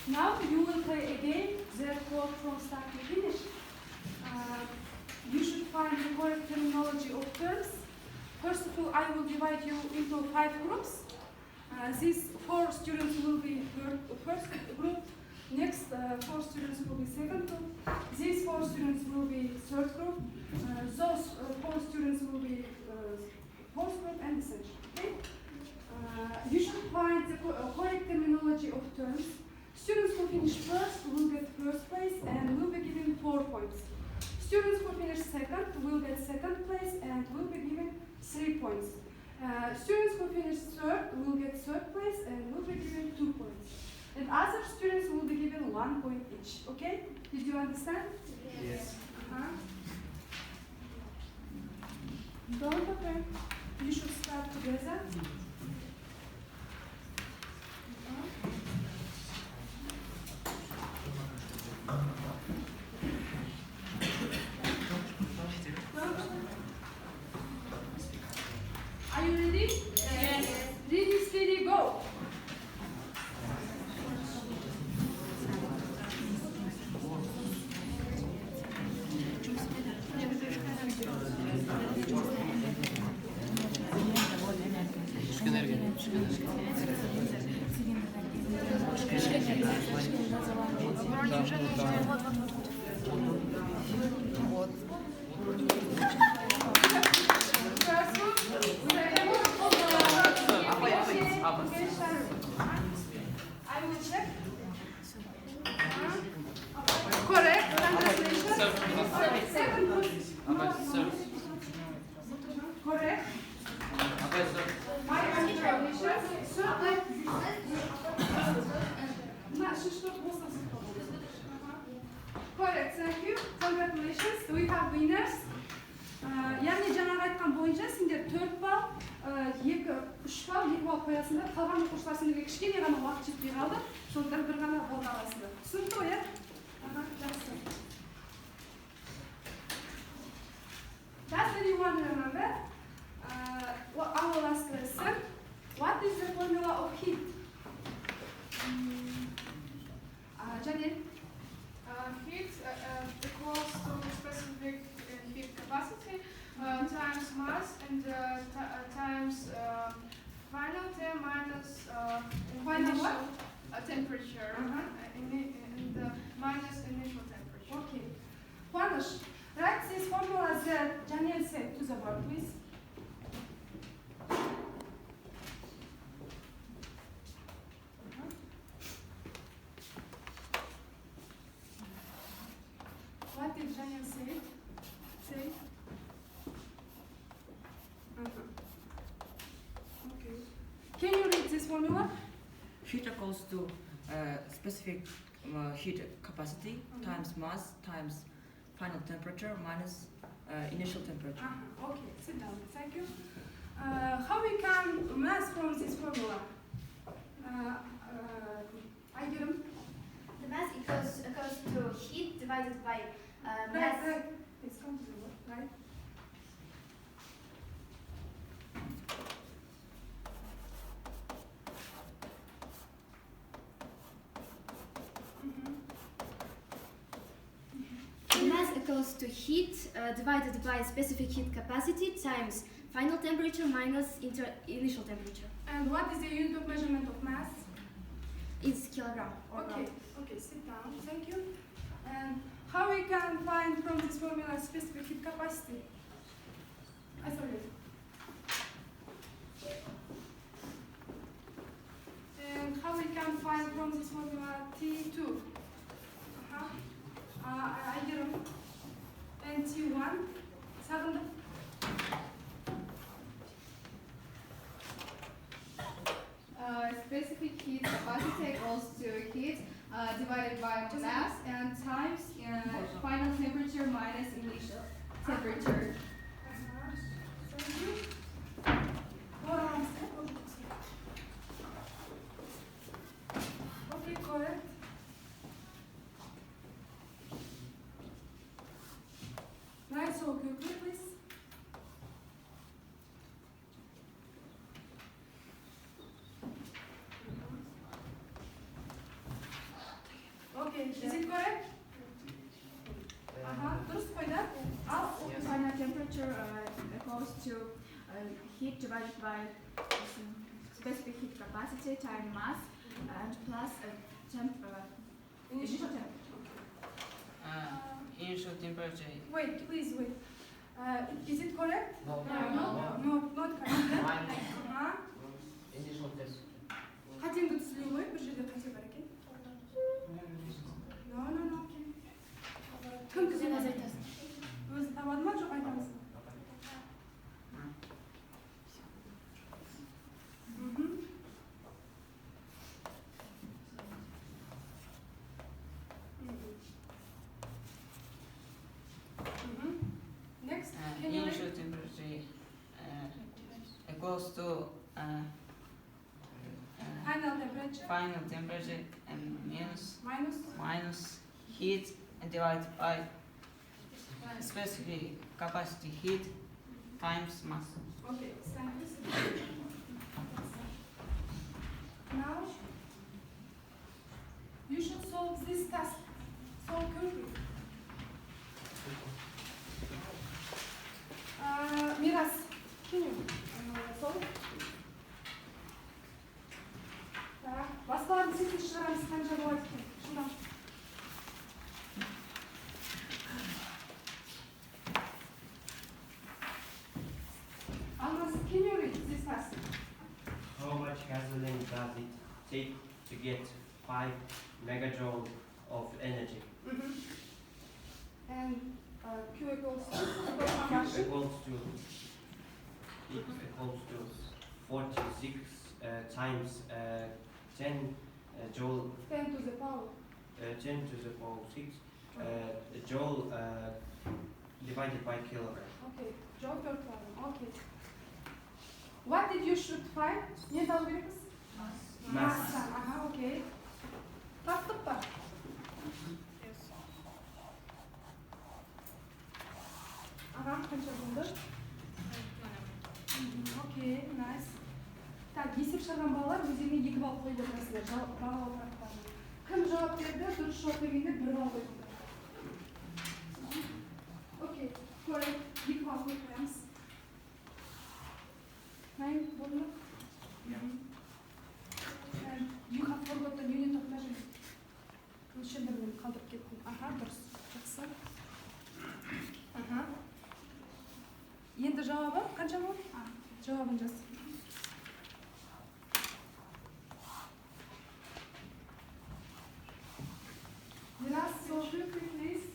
Now you will play a game that goes from start to finish. You should find the correct terminology of terms. First of all, I will divide you into 5 groups. These 4 students will be first group. Next 4 students will be second group. These 4 students will be third group. Those 4 students will be fourth group and such. Okay? You should find the correct terminology of terms. Students who finish first will get first place and will be given 4 points. Students who finish second will get second place and will be given 3 points. Students who finish third will get third place and will be given 2 points. And other students will be given 1 point each. Okay? Did you understand? Yes. Don't okay. You should start together. Are you ready? Yes. Ready, steady, go. I will check. Correct. Translation. Second group. Correct. My translation. Correct. Thank you. Congratulations. We have winners. Яғни жаңағы айтқан бойынша сендер 4 балл, 3 балл, 2 балл қоясыңдар. Қалған оқушылар сендерге кішкене ғана уақыт жетпей қалды. Сондықтан бір ғана балл аласыңдар. Түсінікті ғой, иә? Жақсы. Does anyone remember our last lesson? What is the formula of heat? Janine? Heat equals to specific heat capacity times mass and times final term minus initial temperature and minus initial temperature. Okay. Juanos, write this formula that Janine said to the board, please. What did Janine say? Okay. Can you read this formula? Heat equals to specific heat capacity times mass times final temperature minus initial temperature. Okay, sit down. Thank you. How we can mass from this formula? I get them. The mass equals to heat divided by mass. Right. It's come to the word, right? The mass equals to heat divided by specific heat capacity times final temperature minus initial temperature. And what is the unit of measurement of mass? It's kilogram. Okay, sit down. Thank you. And how we can find from this formula specific heat capacity? I saw it. And how we can find from this formula T2? I get them. And T1. Second. Specific heat capacity equals to heat divided by mass and times final temperature minus initial temperature. Thank you. Okay, correct. Right, so quickly, please. heat divided by specific heat capacity times mass and plus initial temperature. Initial temperature. Wait, please wait. Is it correct? No. Not correct. Initial test. Қатеңді түсіне ғой, бір жерде қате бар екен. No. Кім Сен аз айтасың. өзі табады ма, жоқ айтамыз. Next, can you Initial temperature equals to final temperature final temperature and minus heat divided by specific capacity heat times mass. Okay, stand this. Now, you should solve this task. Solve quickly. Miras, can you solve? Басқалардың сесін шығарамыз, қанша болады екен? Шындан. Алмаз, can you read this task? How much gasoline does it take to get 5 megajoule of energy? And Q equals to conversion. Equals to 46 times 10 joule 10 to the power. 10 to the power 6 joule divided by kilogram. Okay, joule per kilogram. Okay. What did you should find? Не дал береміз? Масса. Aha, okay. Таптық па? Қанша болды? Окей, nice. Так, есеп шығарған балалар өздеріне 2 балл қойып отырасыздар. Бағалау сұрақтарына. Кім жауап берді? Дұрыс жауап бергенде 1 балл қойып отырасыздар. Окей, correct. 2 балл қойып қоямыз. Nine, болды ма? And you have forgotten unit of measurement. Өлшемдермен қалдырып кеттім. Дұрыс. Жақсы. Енді жауабы қанша болды? Жауабын жаз. Miras, solve quickly, please.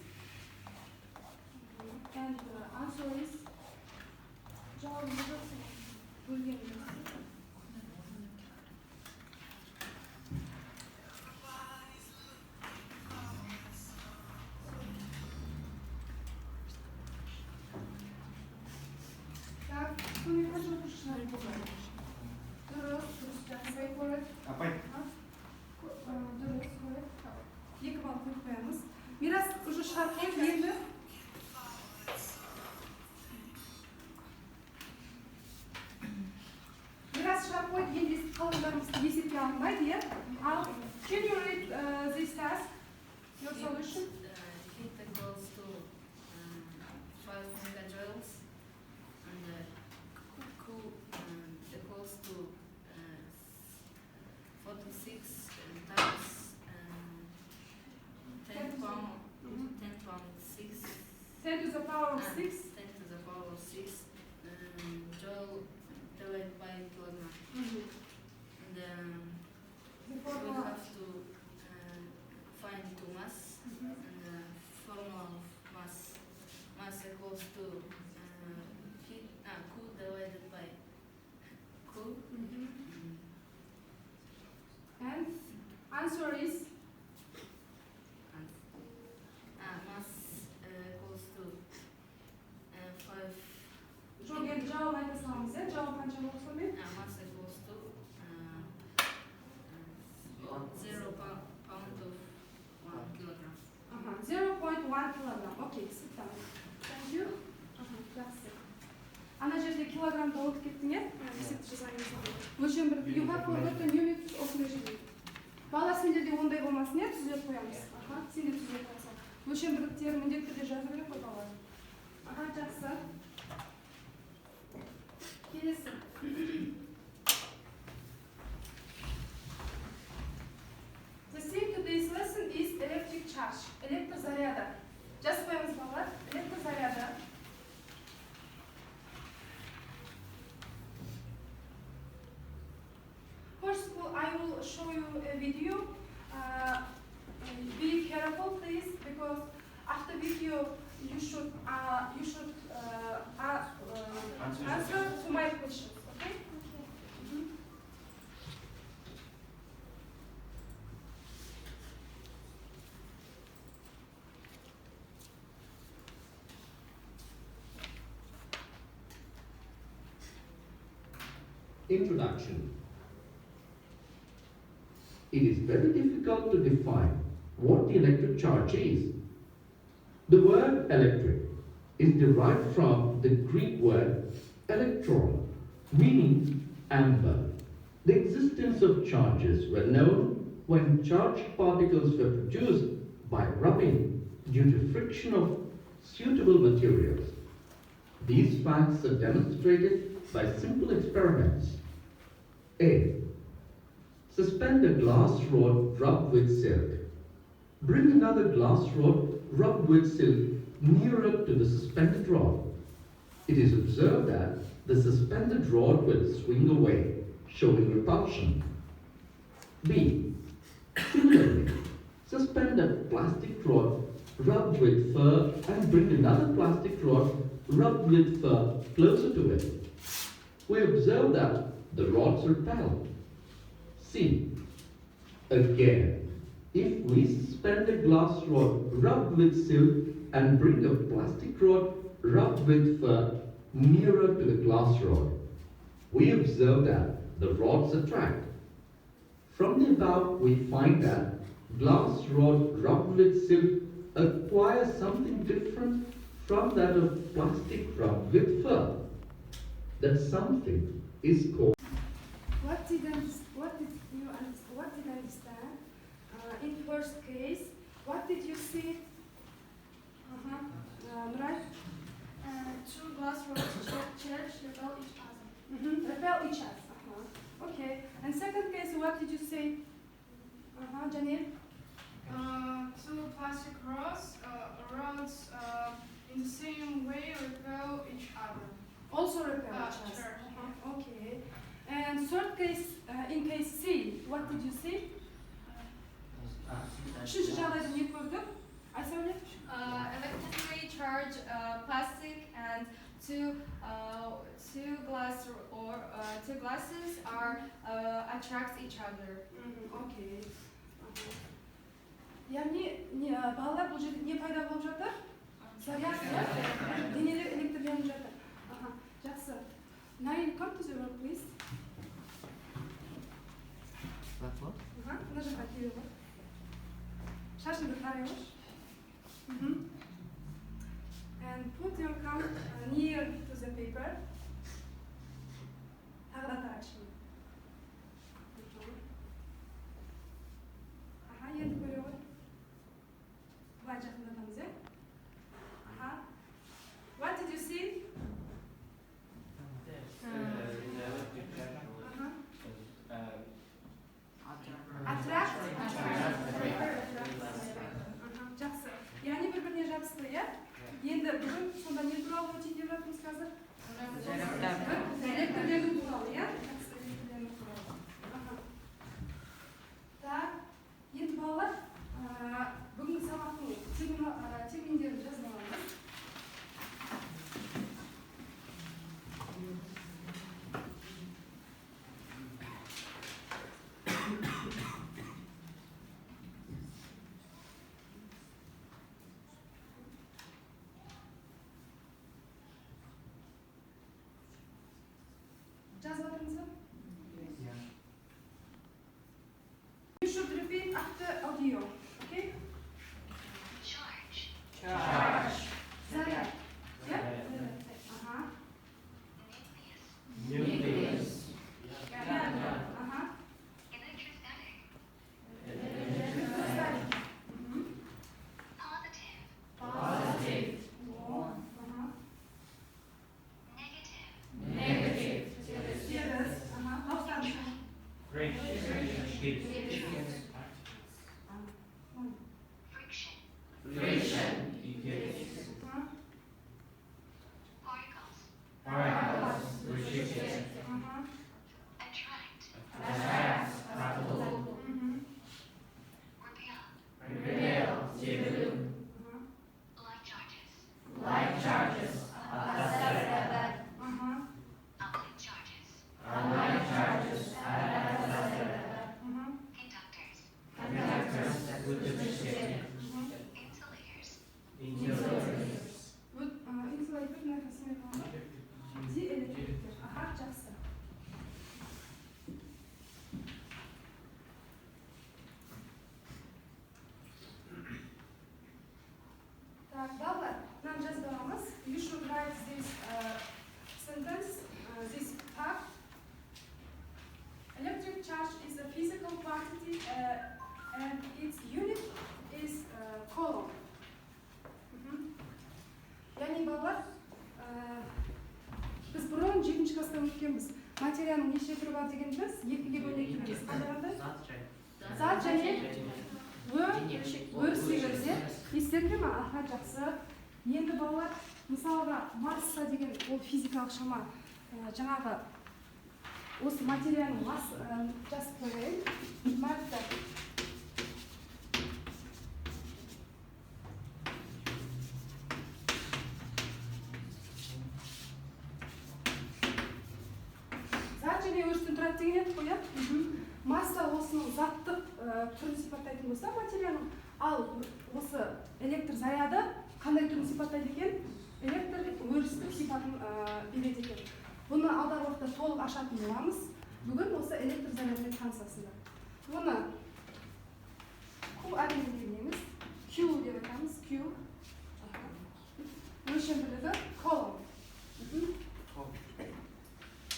And answer is жауабын жазасың. Бөлген Miras, уже шығарып қойып енді. Miras шығарып қойып енді қалғандарымызды есепке алынбайды, иә? Ал, can you read this task? Your solution? Heat equals to 5 megajoules and Q equals to 46 times 10 pound 6 10 to the power of 6. 10 to the power of 6 joule divided by kilogram. And The we formula. have to find two mass and the formula of mass equals to heat Q divided by Q. And answer is Mass equals to 5. жоқ енді жауап айта саламыз, иә? Жауап қанша болды сонымен? Mass equals to 0 pound of 1 kilogram. 0.1 kilogram. Окей, сыптан. Thank you. Жақсы. Ана жерде килограммда ұмытып кеттің, иә? Есепті жазайын. Өлшем бір. You have forgotten units of measurement. Бала сендерде ондай болмасын, иә? Түзеп қоямыз. Сендер түзеп қоясың. Өлшем бірліктерін міндетті түрде жазу керек қой балалар. Жақсы. Келесі. The theme today's lesson is electric charge. Elektr zaryada. Just koyamiz baba. Elektr zaryada. First of all, I will show you a video. Be careful, please, because after video you should answer to my questions. Okay? Mhm. Introduction. It is very difficult to define what the electric charge is. The word electric is derived from the Greek word electron, meaning amber. The existence of charges were known when charged particles were produced by rubbing due to friction of suitable materials. These facts are demonstrated by simple experiments. A. Suspend a glass rod rubbed with silk. Bring another glass rod rubbed with silk nearer to the suspended rod. It is observed that the suspended rod will swing away, showing repulsion. B. Similarly, suspend a plastic rod rubbed with fur and bring another plastic rod rubbed with fur closer to it. We observe that the rods repel. C. Again, if we suspend a glass rod rubbed with silk and bring a plastic rod rubbed with fur nearer to the glass rod, we observe that the rods attract. From the above, we find that glass rod rubbed with silk acquires something different from that of plastic rubbed with fur. That something is called. What did you understand? In first case, what did you see? Right? Two glass rods charge repel each other. Repel each other. Okay. And second case, what did you say? Janine? Two plastic rods in the same way repel each other. Also repel each other. Okay. And third case, in case C, what did you see? Üçüncü жағдайда не көрдік? Айсәуле? Electrically charged plastic and two glasses are attract each other. Okay. Яғни балалар бұл жерде не пайда болып жатыр? Заряд, денелер электрленіп жатыр. Жақсы. Nain, come to the room, please. Мына жаққа келе ғой. Шашыңды тарайғыш. And put your thumb near to the paper. Тағы да тарайшы. Енді көре ғой. Былай жақындатамыз, е? What did you see? Attract. Жақсы. Яғни бір-біріне жабысты, иә? Енді бүгін сонда не туралы өтейін деп жатырмыз қазір? and its unit is coulomb. Яғни балалар, біз бұрын 7-ші класстан өткенбіз. Материяның неше түрі бар дегенбіз, екіге бөлінетінбіз. Қандай? Зат және өрістегенде естерде ма? Аха, жақсы. Енді балалар, мысалға масса деген ол физикалық шама, жаңағы осы материяның масса жазып қойайын. Масса. Зат және өрістен тұрады деген еді қой, иә? Масса осының заттық түрін сипаттайтын болса материяның, ал осы электр заряды қандай түрін сипаттайды екен? Электр өрістік сипатын береді екен. Бұны алдағы уақытта толық ашатын боламыз. Бүгін осы электр зарядымен танысасыздар. Оны Q әдемі дейміз. Q деп айтамыз. Q. Өлшемділігі coulomb.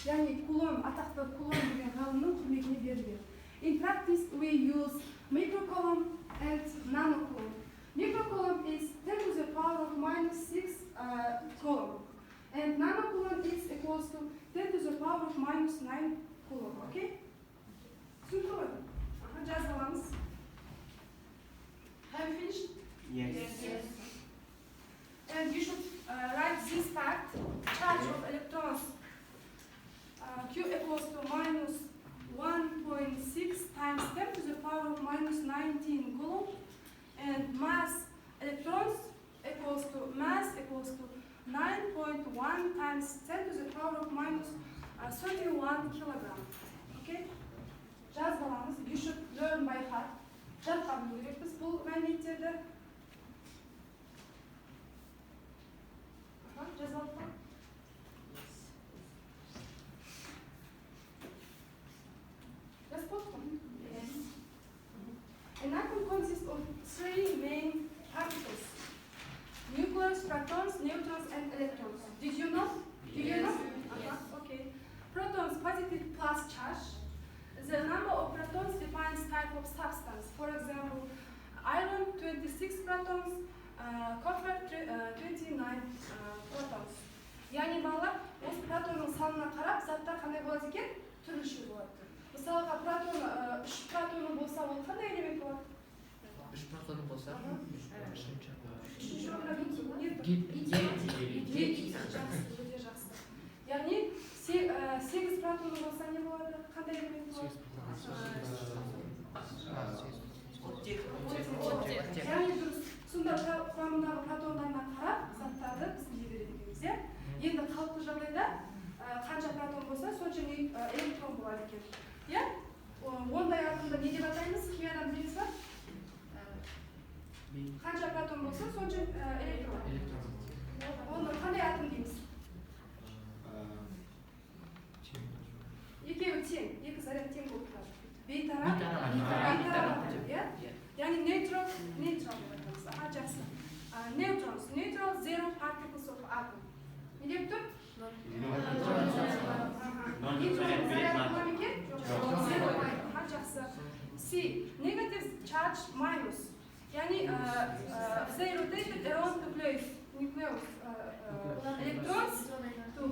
Яғни кулон, атақты кулон деген ғалымның құрметіне берілген. In practice, we use microcoulomb and nanocoulomb. Microcoulomb is 10 to the power of minus 6 coulomb. And nanocoulomb is equals to 10 to the power of minus 9 coulomb. Okay? Түсінікті ғой? Жазып аламыз. Have you finished? Yes. And you should write this fact. Charge of electrons Q equals to minus 1.6 times 10 to the power of minus 19 coulomb, and mass electrons equals to 9.1 times 10 to the power of minus 31 kilogram. Okay? Жазып аламыз. You should learn by heart. Жатқан керекпіз бұл мәліметтерді. Жазып алдық па? Yes. An atom consists of 3 main particles: nucleus, protons, neutrons, and electrons. Did you know? Do you know? Okay. Protons positive plus charge. The number of protons defines type of substance. For example, iron 26 protons, copper 29 protons. Яғни балалар, осы протонның санына қарап, заттар қандай болады екен? Түрліше болады. Мысалға, протон 3 протоны болса, ол қандай элемент болады? 3 протоны болса, яғни 8 протоны болса не болады? Қандай элемент болады? Яғни дұрыс. Сонда құрамындағы протондарына қарап, заттарды бізге береді екенбіз, иә? Енді қалыпты жағдайда қанша протон болса, сонша электрон болады екен. Иә? Ондай атомды не деп атаймыз? Химиядан білесіз ба? Қанша протон болса, сонша электрон. Оны қандай атом дейміз? Екеуі тең, екі заряд тең болып тұрады. Бейтарап, яғни нейтрал деп айтамыз. Жақсы. Neutrons, zero particles of atom. Не деп тұр? C. Negative charge minus. Yani they rotated around nucleus. Electrons to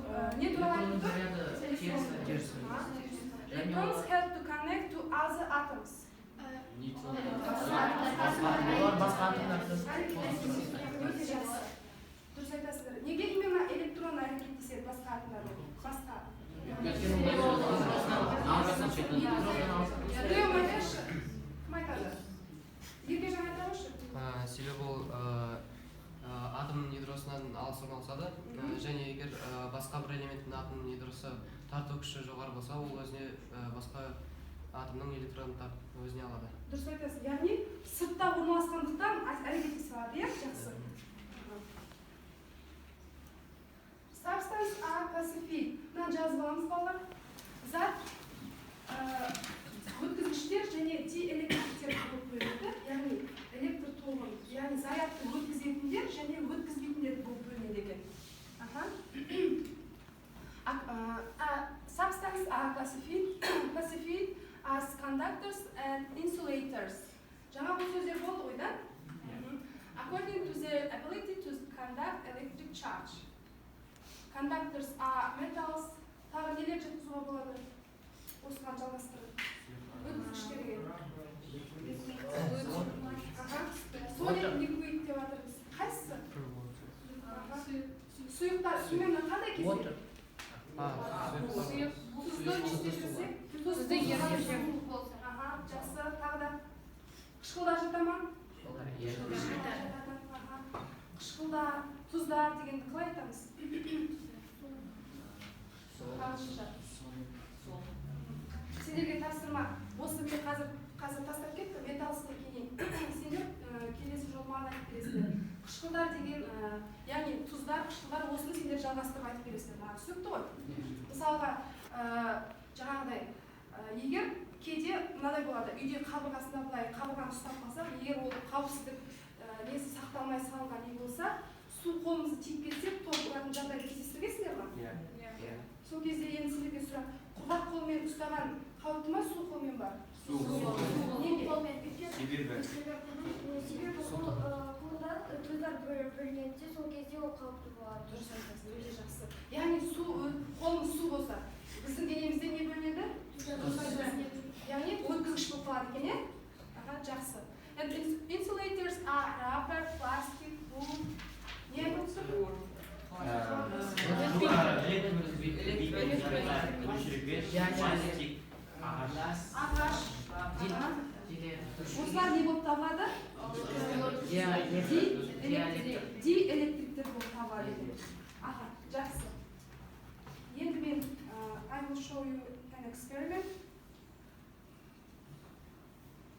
electrons help to connect to other atoms. Дұрыс айтасыздар. Неге именно электрон әрекеттеседі басқа атомдардан? Басқа. Кім айтады? Ерге жаңа айта қойшы. Себебі ол атомның ядросынан алыс орналасады, және егер басқа бір элементтің атомның ядросы тарту күші жоғары болса, ол өзіне басқа атомның электронын өзіне алады. Дұрыс айтасыз. Яғни сыртта орналасқандықтан әрекеттесе алады, иә? Жақсы. Substance are classified. Мына жазып аламыз балалар. Зат өткізгіштер және диэлектриктер болып бөлінеді. Яғни электр тогын, яғни зарядты өткізетіндер және өткізбейтіндер болып бөлінеді екен. Substances are classified as conductors and insulators. Жаңа бұл сөздер болды ғой, да? According to their ability to conduct electric charge. Conductors are metals. Тағы нелер жеткізуге болады? Осыған жалғастырып. Өткізгіштерге. Solid liquid деп жатырмыз. Қайсысы? Сұйықтар. Сумен қандай кездеседі? Тұзды не істесек? Тұзды ерітсек. Жақсы. Тағы да. Қышқылдар жата ма? Қышқылдар, тұздар дегенді қалай айтамыз? Сендерге тапсырма. Осы мен қазір тастап кеттім. Металлсың кейін. Сендер келесі жолы маған айтып бересіңдер. Қышқылдар деген, яғни тұздар, қышқылдар, осыны сендер жалғастырып айтып бересіңдер. Маған түсінікті ғой? Мысалға, жаңағыдай, егер кейде мынадай болады, үйде қабырғасында былай қабырғаны ұстап қалсақ, егер ол қауіпсіздік несі сақталмай салынған үй болса, су қолымызды тиіп кетсе, тоқ болатын жағдай кездестіргенсіңдер ма? Сол кезде енді сендерге сұрақ, құрғақ қолмен ұстаған қауіпті ма, су қолмен бар? Су қолмен. Себебі қолдан тұздар бөлінеді, сол кезде ол қауіпті болады. Дұрыс айтасың, өте жақсы. Яғни қолымыз су болса, біздің денемізде не бөлінеді? Яғни өткізгіш болып қалады екен, е? Жақсы. Insulators are rubber, plastic, wood. Не айтып тұр? Ағаш. Осылар не болып табылады? Диэлектриктер болып табылады. Жақсы. Енді мен I will show you an experiment.